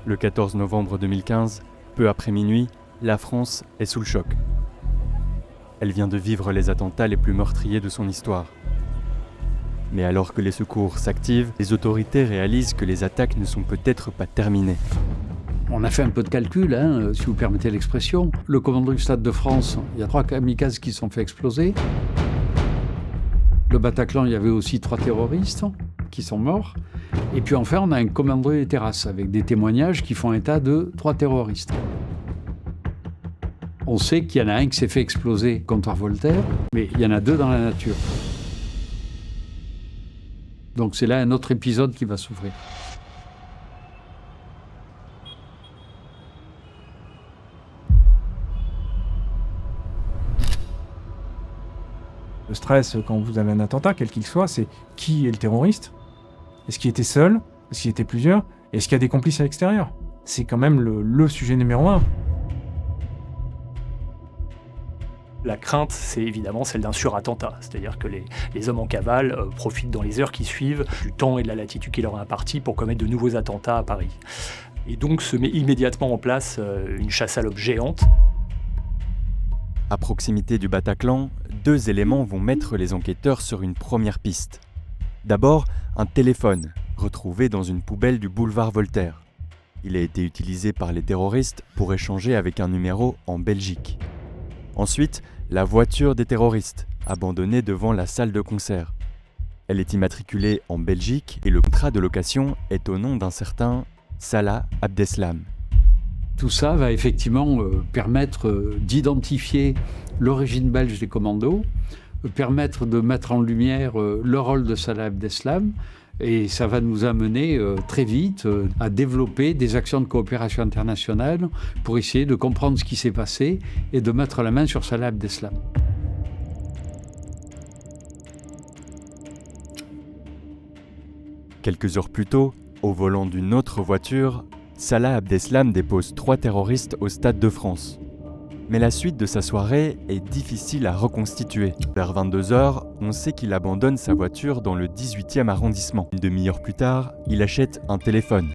Le 14 novembre 2015, peu après minuit, la France est sous le choc. Elle vient de vivre les attentats les plus meurtriers de son histoire. Mais alors que les secours s'activent, les autorités réalisent que les attaques ne sont peut-être pas terminées. On a fait un peu de calcul, si vous permettez l'expression. Le commandant du Stade de France, il y a 3 kamikazes qui se sont fait exploser. Le Bataclan, il y avait aussi 3 terroristes qui sont morts. Et puis enfin, on a un commando des terrasses avec des témoignages qui font état de 3 terroristes. On sait qu'il y en a un qui s'est fait exploser comptoir Voltaire, mais il y en a 2 dans la nature. Donc c'est là un autre épisode qui va s'ouvrir. Le stress, quand vous avez un attentat, quel qu'il soit, c'est qui est le terroriste? Est-ce qu'il était seul? Est-ce qu'il était plusieurs? Est-ce qu'il y a des complices à l'extérieur? C'est quand même le sujet numéro 1. La crainte, c'est évidemment celle d'un surattentat, c'est-à-dire que les hommes en cavale profitent dans les heures qui suivent du temps et de la latitude qui leur est impartie pour commettre de nouveaux attentats à Paris. Et donc se met immédiatement en place une chasse à l'homme géante. À proximité du Bataclan, 2 éléments vont mettre les enquêteurs sur une première piste. D'abord, un téléphone, retrouvé dans une poubelle du boulevard Voltaire. Il a été utilisé par les terroristes pour échanger avec un numéro en Belgique. Ensuite, la voiture des terroristes, abandonnée devant la salle de concert. Elle est immatriculée en Belgique et le contrat de location est au nom d'un certain Salah Abdeslam. Tout ça va effectivement permettre d'identifier l'origine belge des commandos, permettre de mettre en lumière le rôle de Salah Abdeslam, et ça va nous amener très vite à développer des actions de coopération internationale pour essayer de comprendre ce qui s'est passé et de mettre la main sur Salah Abdeslam. Quelques heures plus tôt, au volant d'une autre voiture, Salah Abdeslam dépose 3 terroristes au Stade de France. Mais la suite de sa soirée est difficile à reconstituer. Vers 22h, on sait qu'il abandonne sa voiture dans le 18e arrondissement. Une demi-heure plus tard, il achète un téléphone.